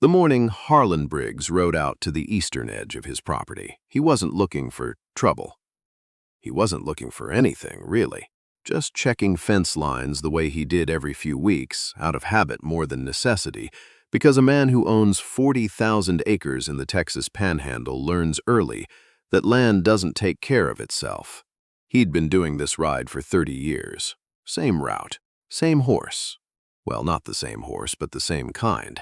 The morning Harlan Briggs rode out to the eastern edge of his property. He wasn't looking for trouble. He wasn't looking for anything, really. Just checking fence lines the way he did every few weeks, out of habit more than necessity, because a man who owns 40,000 acres in the Texas Panhandle learns early that land doesn't take care of itself. He'd been doing this ride for 30 years. Same route, same horse. Well, not the same horse, but the same kind.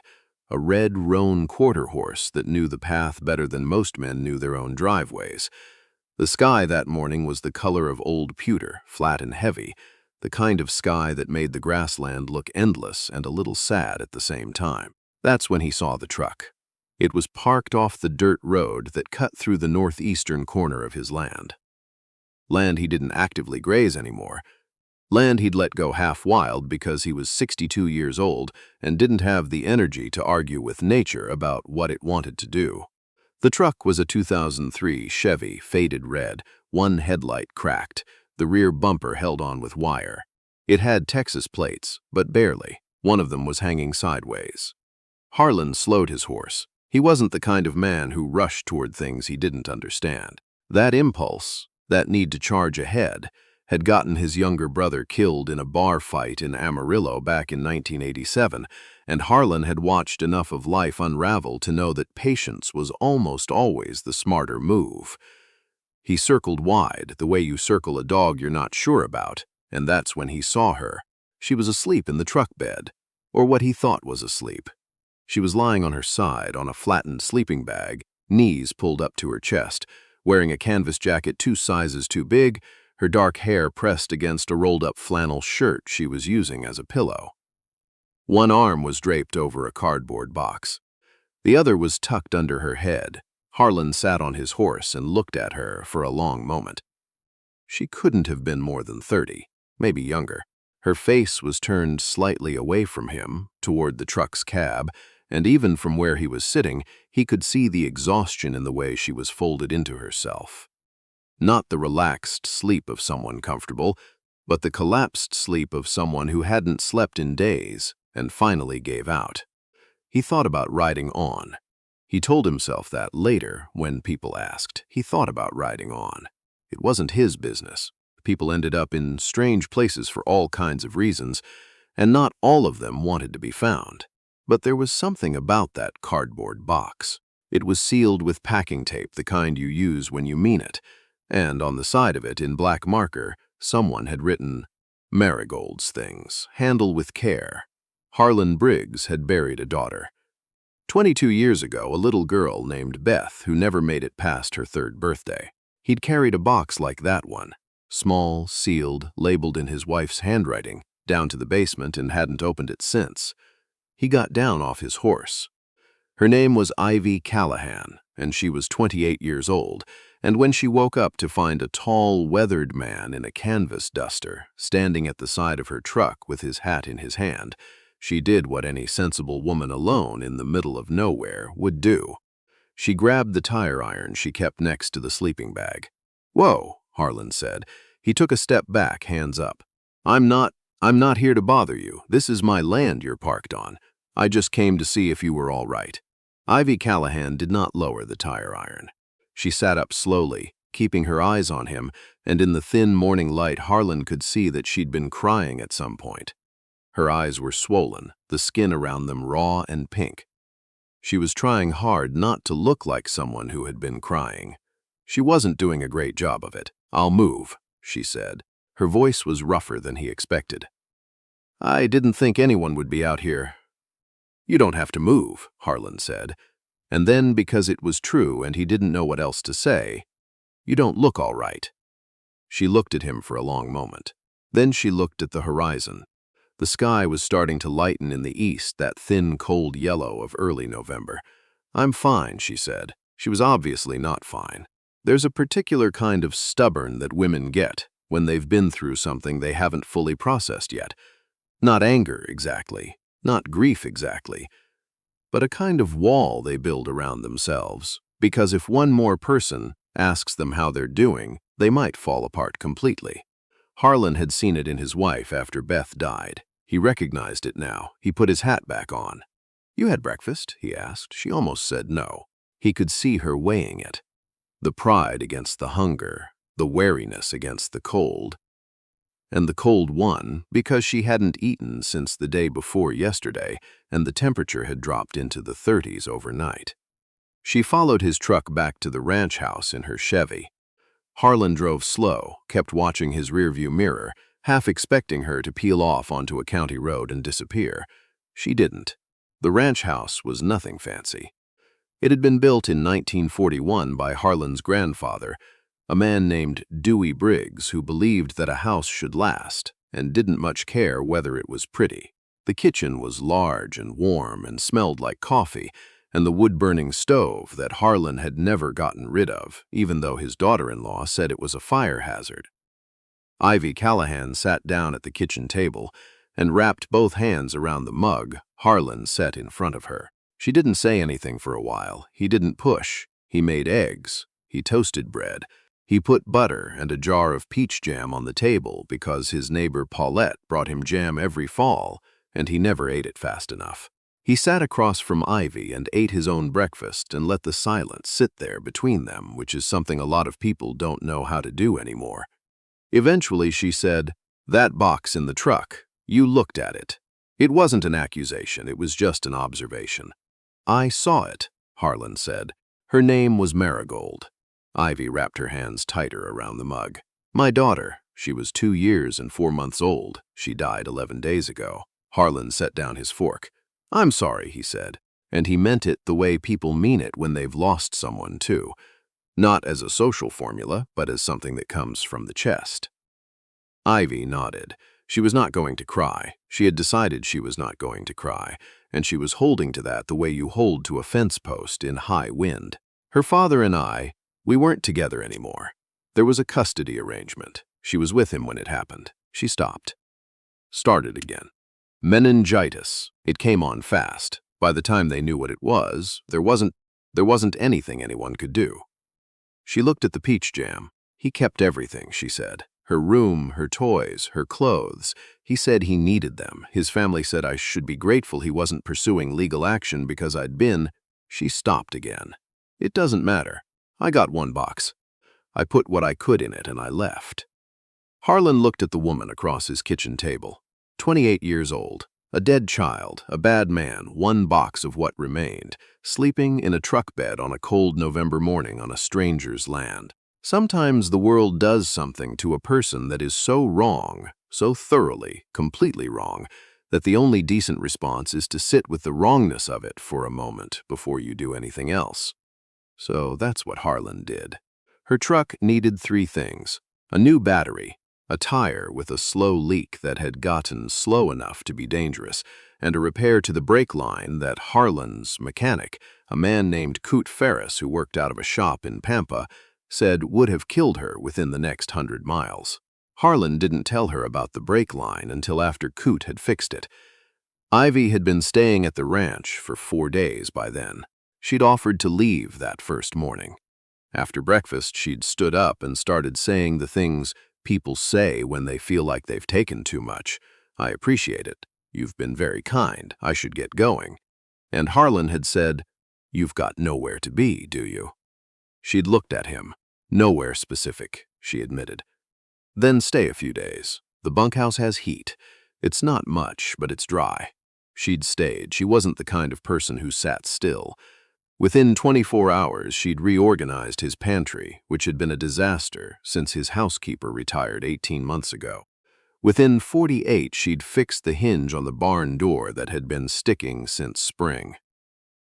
A red roan quarter horse that knew the path better than most men knew their own driveways. The sky that morning was the color of old pewter, flat and heavy, the kind of sky that made the grassland look endless and a little sad at the same time. That's when he saw the truck. It was parked off the dirt road that cut through the northeastern corner of his land. Land he didn't actively graze anymore. Land he'd let go half-wild because he was 62 years old and didn't have the energy to argue with nature about what it wanted to do. The truck was a 2003 Chevy, faded red, one headlight cracked, the rear bumper held on with wire. It had Texas plates, but barely. One of them was hanging sideways. Harlan slowed his horse. He wasn't the kind of man who rushed toward things he didn't understand. That impulse, that need to charge ahead, had gotten his younger brother killed in a bar fight in Amarillo back in 1987, and Harlan had watched enough of life unravel to know that patience was almost always the smarter move. He circled wide, the way you circle a dog you're not sure about, and that's when he saw her. She was asleep in the truck bed, or what he thought was asleep. She was lying on her side on a flattened sleeping bag, knees pulled up to her chest, wearing a canvas jacket 2 sizes too big, her dark hair pressed against a rolled-up flannel shirt she was using as a pillow. One arm was draped over a cardboard box. The other was tucked under her head. Harlan sat on his horse and looked at her for a long moment. She couldn't have been more than 30, maybe younger. Her face was turned slightly away from him, toward the truck's cab, and even from where he was sitting, he could see the exhaustion in the way she was folded into herself. Not the relaxed sleep of someone comfortable, but the collapsed sleep of someone who hadn't slept in days and finally gave out. He thought about riding on. He told himself that later when people asked. He thought about riding on. It wasn't his business. People ended up in strange places for all kinds of reasons, and not all of them wanted to be found. But there was something about that cardboard box. It was sealed with packing tape, the kind you use when you mean it. And on the side of it, in black marker, someone had written, "Marigold's things, handle with care." Harlan Briggs had buried a daughter. 22 years ago, a little girl named Beth who never made it past her 3rd birthday. He'd carried a box like that one, small, sealed, labeled in his wife's handwriting, down to the basement and hadn't opened it since. He got down off his horse. Her name was Ivy Callahan, and she was 28 years old, and when she woke up to find a tall, weathered man in a canvas duster standing at the side of her truck with his hat in his hand, she did what any sensible woman alone in the middle of nowhere would do. She grabbed the tire iron she kept next to the sleeping bag. "Whoa," Harlan said. He took a step back, hands up. I'm not here to bother you. This is my land you're parked on. I just came to see if you were all right." Ivy Callahan did not lower the tire iron. She sat up slowly, keeping her eyes on him, and in the thin morning light Harlan could see that she'd been crying at some point. Her eyes were swollen, the skin around them raw and pink. She was trying hard not to look like someone who had been crying. She wasn't doing a great job of it. "I'll move," she said. Her voice was rougher than he expected. "I didn't think anyone would be out here." "You don't have to move," Harlan said. And then, because it was true and he didn't know what else to say, "You don't look all right." She looked at him for a long moment. Then she looked at the horizon. The sky was starting to lighten in the east, that thin, cold yellow of early November. "I'm fine," she said. She was obviously not fine. There's a particular kind of stubborn that women get when they've been through something they haven't fully processed yet. Not anger exactly, not grief exactly, but a kind of wall they build around themselves, because if one more person asks them how they're doing, they might fall apart completely. Harlan had seen it in his wife after Beth died. He recognized it now. He put his hat back on. "You had breakfast?" he asked. She almost said no. He could see her weighing it. The pride against the hunger, the wariness against the cold. And the cold won because she hadn't eaten since the day before yesterday, and the temperature had dropped into the 30s overnight. She followed his truck back to the ranch house in her Chevy. Harlan drove slow, kept watching his rearview mirror, half expecting her to peel off onto a county road and disappear. She didn't. The ranch house was nothing fancy. It had been built in 1941 by Harlan's grandfather, a man named Ivy Briggs, who believed that a house should last and didn't much care whether it was pretty. The kitchen was large and warm and smelled like coffee, and the wood-burning stove that Harlan had never gotten rid of, even though his daughter-in-law said it was a fire hazard. Ivy Callahan sat down at the kitchen table and wrapped both hands around the mug Harlan set in front of her. She didn't say anything for a while. He didn't push. He made eggs. He toasted bread. He put butter and a jar of peach jam on the table because his neighbor Paulette brought him jam every fall, and he never ate it fast enough. He sat across from Ivy and ate his own breakfast and let the silence sit there between them, which is something a lot of people don't know how to do anymore. Eventually she said, "That box in the truck, you looked at it." It wasn't an accusation, it was just an observation. "I saw it," Harlan said. Her name was Marigold. Ivy wrapped her hands tighter around the mug. "My daughter, she was 2 years and 4 months old. She died 11 days ago." Harlan set down his fork. "I'm sorry," he said, and he meant it the way people mean it when they've lost someone too. Not as a social formula, but as something that comes from the chest. Ivy nodded. She was not going to cry. She had decided she was not going to cry, and she was holding to that the way you hold to a fence post in high wind. "Her father and we weren't together anymore. There was a custody arrangement. She was with him when it happened." She stopped. Started again. "Meningitis. It came on fast. By the time they knew what it was, there wasn't anything anyone could do." She looked at the peach jam. "He kept everything," she said. "Her room, her toys, her clothes. He said he needed them. His family said I should be grateful he wasn't pursuing legal action because I'd been—" She stopped again. "It doesn't matter. I got 1 box. I put what I could in it and I left." Harlan looked at the woman across his kitchen table. 28 years old, a dead child, a bad man, 1 box of what remained, sleeping in a truck bed on a cold November morning on a stranger's land. Sometimes the world does something to a person that is so wrong, so thoroughly, completely wrong, that the only decent response is to sit with the wrongness of it for a moment before you do anything else. So that's what Harlan did. Her truck needed 3 things: a new battery, a tire with a slow leak that had gotten slow enough to be dangerous, and a repair to the brake line that Harlan's mechanic, a man named Coot Ferris who worked out of a shop in Pampa, said would have killed her within the next 100 miles. Harlan didn't tell her about the brake line until after Coot had fixed it. Ivy had been staying at the ranch for 4 days by then. She'd offered to leave that first morning. After breakfast, she'd stood up and started saying the things people say when they feel like they've taken too much. "I appreciate it. You've been very kind. I should get going." And Harlan had said, "You've got nowhere to be, do you?" She'd looked at him. "Nowhere specific," she admitted. "Then stay a few days. The bunkhouse has heat. It's not much, but it's dry." She'd stayed. She wasn't the kind of person who sat still. Within 24 hours, she'd reorganized his pantry, which had been a disaster since his housekeeper retired 18 months ago. Within 48, she'd fixed the hinge on the barn door that had been sticking since spring.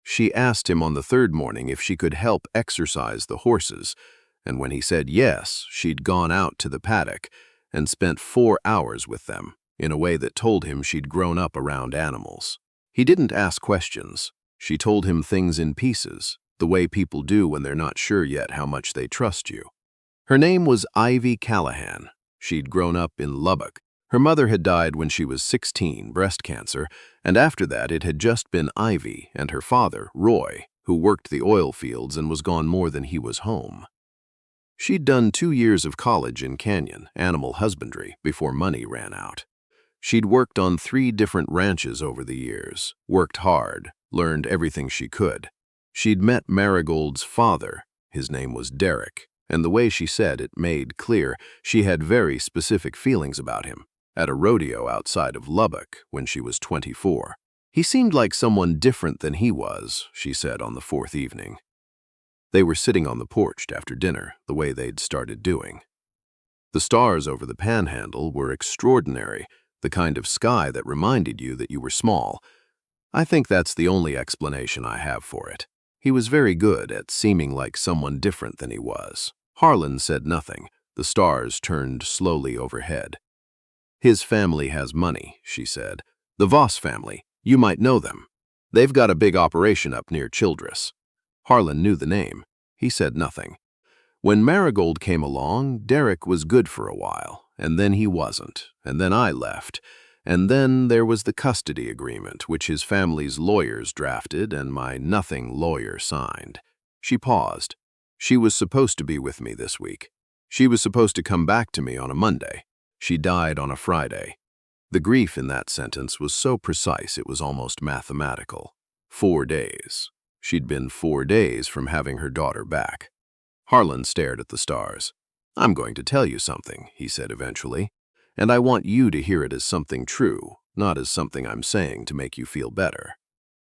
She asked him on the 3rd morning if she could help exercise the horses, and when he said yes, she'd gone out to the paddock and spent 4 hours with them, in a way that told him she'd grown up around animals. He didn't ask questions. She told him things in pieces, the way people do when they're not sure yet how much they trust you. Her name was Ivy Callahan. She'd grown up in Lubbock. Her mother had died when she was 16, breast cancer, and after that it had just been Ivy and her father, Roy, who worked the oil fields and was gone more than he was home. She'd done 2 years of college in Canyon, animal husbandry, before money ran out. She'd worked on 3 different ranches over the years, worked hard, learned everything she could. She'd met Marigold's father. His name was Derek, and the way she said it made clear she had very specific feelings about him, at a rodeo outside of Lubbock when she was 24. He seemed like someone different than he was, she said on the 4th evening. They were sitting on the porch after dinner, the way they'd started doing. The stars over the panhandle were extraordinary, the kind of sky that reminded you that you were small. I think that's the only explanation I have for it. He was very good at seeming like someone different than he was. Harlan said nothing. The stars turned slowly overhead. His family has money, she said. The Voss family. You might know them. They've got a big operation up near Childress. Harlan knew the name. He said nothing. When Marigold came along, Derek was good for a while, and then he wasn't, and then I left, and then there was the custody agreement, which his family's lawyers drafted and my nothing lawyer signed. She paused. She was supposed to be with me this week. She was supposed to come back to me on a Monday. She died on a Friday. The grief in that sentence was so precise it was almost mathematical. 4 days. She'd been 4 days from having her daughter back. Harlan stared at the stars. "I'm going to tell you something," he said eventually, "and I want you to hear it as something true, not as something I'm saying to make you feel better."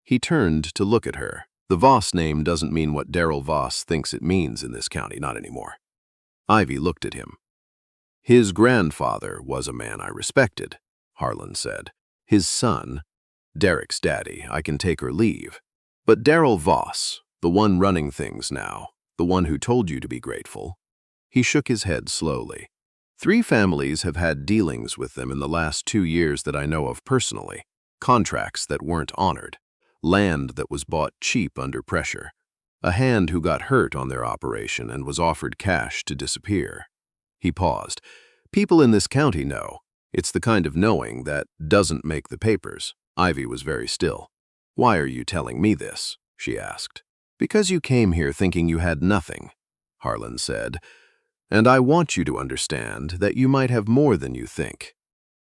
He turned to look at her. The Voss name doesn't mean what Darrell Voss thinks it means in this county, not anymore. Ivy looked at him. "His grandfather was a man I respected," Harlan said. "His son, Derek's daddy, I can take or leave. But Darrell Voss, the one running things now, the one who told you to be grateful." He shook his head slowly. "3 families have had dealings with them in the last 2 years that I know of personally. Contracts that weren't honored. Land that was bought cheap under pressure. A hand who got hurt on their operation and was offered cash to disappear." He paused. "People in this county know. It's the kind of knowing that doesn't make the papers." Ivy was very still. "Why are you telling me this?" she asked. "Because you came here thinking you had nothing," Harlan said. "And I want you to understand that you might have more than you think."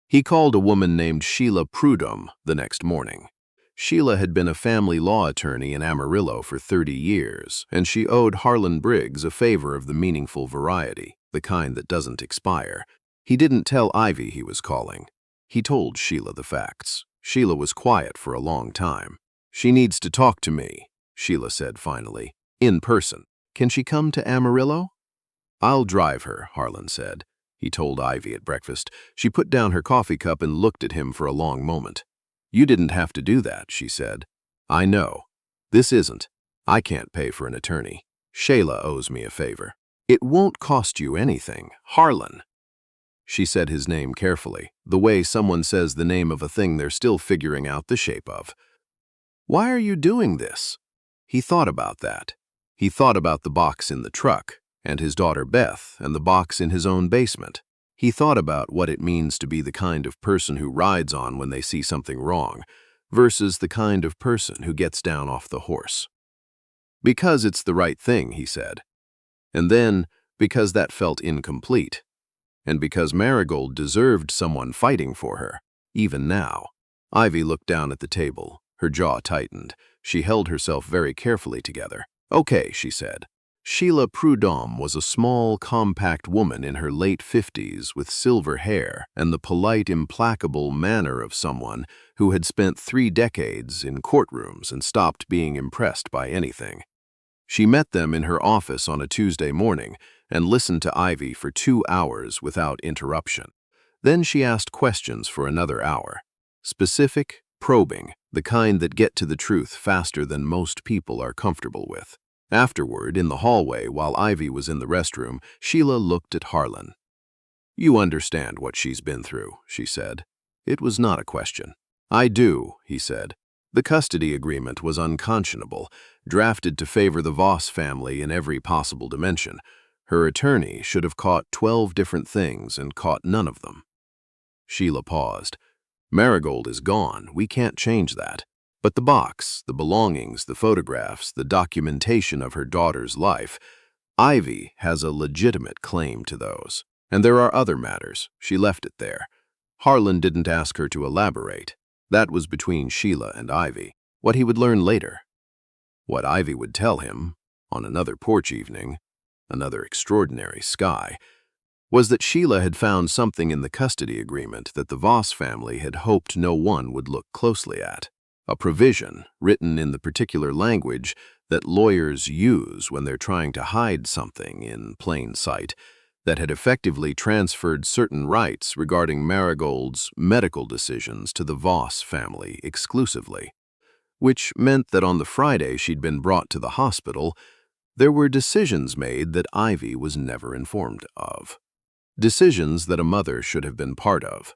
He called a woman named Sheila Prudhomme the next morning. Sheila had been a family law attorney in Amarillo for 30 years, and she owed Harlan Briggs a favor of the meaningful variety, the kind that doesn't expire. He didn't tell Ivy he was calling. He told Sheila the facts. Sheila was quiet for a long time. "She needs to talk to me," Sheila said finally, "in person. Can she come to Amarillo?" "I'll drive her," Harlan said. He told Ivy at breakfast. She put down her coffee cup and looked at him for a long moment. "You didn't have to do that," she said. "I know. This isn't. I can't pay for an attorney. Sheila owes me a favor." "It won't cost you anything, Harlan." She said his name carefully, the way someone says the name of a thing they're still figuring out the shape of. "Why are you doing this?" He thought about that. He thought about the box in the truck, and his daughter Beth, and the box in his own basement. He thought about what it means to be the kind of person who rides on when they see something wrong, versus the kind of person who gets down off the horse. "Because it's the right thing," he said. And then, because that felt incomplete. And because Marigold deserved someone fighting for her, even now. Ivy looked down at the table. Her jaw tightened. She held herself very carefully together. "Okay," she said. Sheila Prudhomme was a small, compact woman in her late 50s with silver hair and the polite, implacable manner of someone who had spent 3 decades in courtrooms and stopped being impressed by anything. She met them in her office on a Tuesday morning and listened to Ivy for 2 hours without interruption. Then she asked questions for another hour. Specific, probing, the kind that get to the truth faster than most people are comfortable with. Afterward, in the hallway, while Ivy was in the restroom, Sheila looked at Harlan. "You understand what she's been through," she said. It was not a question. "I do," he said. The custody agreement was unconscionable, drafted to favor the Voss family in every possible dimension. Her attorney should have caught 12 different things and caught none of them. Sheila paused. "Marigold is gone. We can't change that. But the box, the belongings, the photographs, the documentation of her daughter's life, Ivy has a legitimate claim to those. And there are other matters. She left it there." Harlan didn't ask her to elaborate. That was between Sheila and Ivy. What he would learn later. What Ivy would tell him, on another porch evening, another extraordinary sky, was that Sheila had found something in the custody agreement that the Voss family had hoped no one would look closely at. A provision, written in the particular language that lawyers use when they're trying to hide something in plain sight, that had effectively transferred certain rights regarding Marigold's medical decisions to the Voss family exclusively, which meant that on the Friday she'd been brought to the hospital, there were decisions made that Ivy was never informed of. Decisions that a mother should have been part of.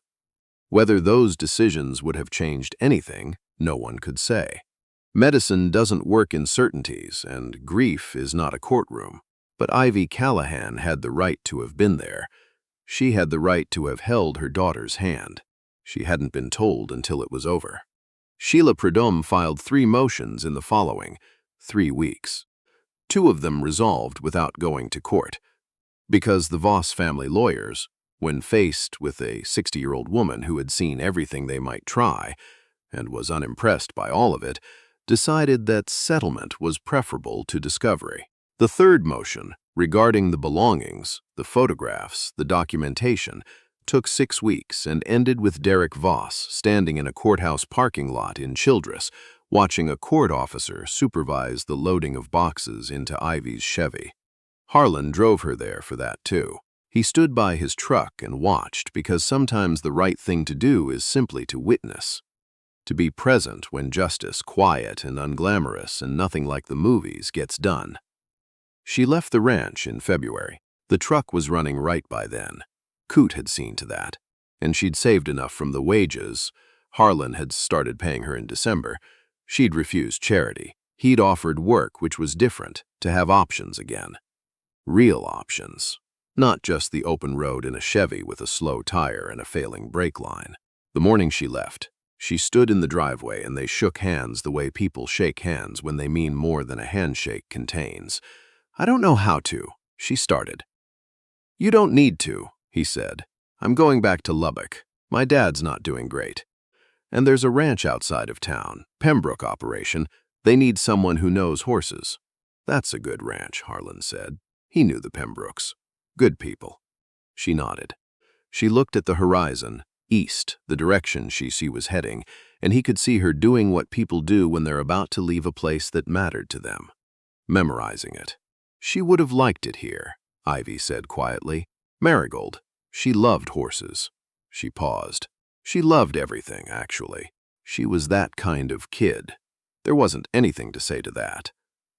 Whether those decisions would have changed anything, no one could say. Medicine doesn't work in certainties, and grief is not a courtroom. But Ivy Callahan had the right to have been there. She had the right to have held her daughter's hand. She hadn't been told until it was over. Sheila Prudhomme filed 3 motions in the following 3 weeks. 2 of them resolved without going to court, because the Voss family lawyers, when faced with a 60-year-old woman who had seen everything they might try and was unimpressed by all of it, decided that settlement was preferable to discovery. The 3rd motion, regarding the belongings, the photographs, the documentation, took 6 weeks and ended with Derek Voss standing in a courthouse parking lot in Childress, watching a court officer supervise the loading of boxes into Ivy's Chevy. Harlan drove her there for that too. He stood by his truck and watched, because sometimes the right thing to do is simply to witness. To be present when justice, quiet and unglamorous and nothing like the movies, gets done. She left the ranch in February. The truck was running right by then. Coot had seen to that. And she'd saved enough from the wages. Harlan had started paying her in December. She'd refused charity. He'd offered work which was different, to have options again. Real options. Not just the open road in a Chevy with a slow tire and a failing brake line. The morning she left, she stood in the driveway and they shook hands the way people shake hands when they mean more than a handshake contains. "I don't know how to," she started. "You don't need to," he said. "I'm going back to Lubbock. My dad's not doing great. And there's a ranch outside of town, Pembroke operation. They need someone who knows horses." "That's a good ranch," Harlan said. He knew the Pembrokes. Good people. She nodded. She looked at the horizon, east, the direction she was heading, and he could see her doing what people do when they're about to leave a place that mattered to them. Memorizing it. She would have liked it here, Ivy said quietly. Marigold. She loved horses. She paused. She loved everything, actually. She was that kind of kid. There wasn't anything to say to that.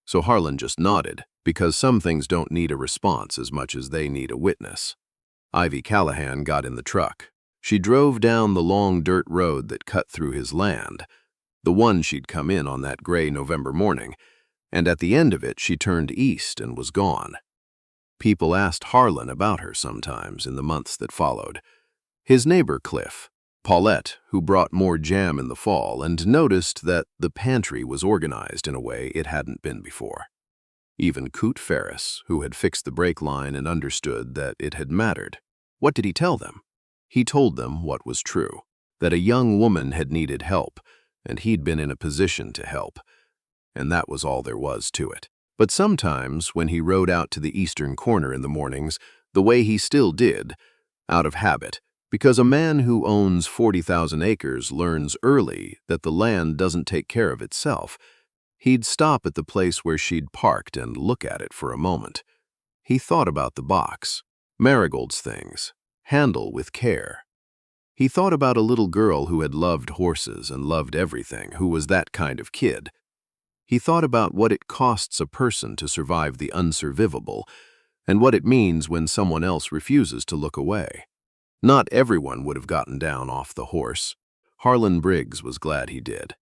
So Harlan just nodded, because some things don't need a response as much as they need a witness. Ivy Callahan got in the truck. She drove down the long dirt road that cut through his land, the one she'd come in on that gray November morning, and at the end of it she turned east and was gone. People asked Harlan about her sometimes in the months that followed. His neighbor Cliff, Paulette, who brought more jam in the fall, and noticed that the pantry was organized in a way it hadn't been before. Even Coot Ferris, who had fixed the brake line and understood that it had mattered. What did he tell them? He told them what was true, that a young woman had needed help, and he'd been in a position to help. And that was all there was to it. But sometimes, when he rode out to the eastern corner in the mornings, the way he still did, out of habit, because a man who owns 40,000 acres learns early that the land doesn't take care of itself, he'd stop at the place where she'd parked and look at it for a moment. He thought about the box, Marigold's things, handle with care. He thought about a little girl who had loved horses and loved everything, who was that kind of kid. He thought about what it costs a person to survive the unsurvivable, and what it means when someone else refuses to look away. Not everyone would have gotten down off the horse. Harlan Briggs was glad he did.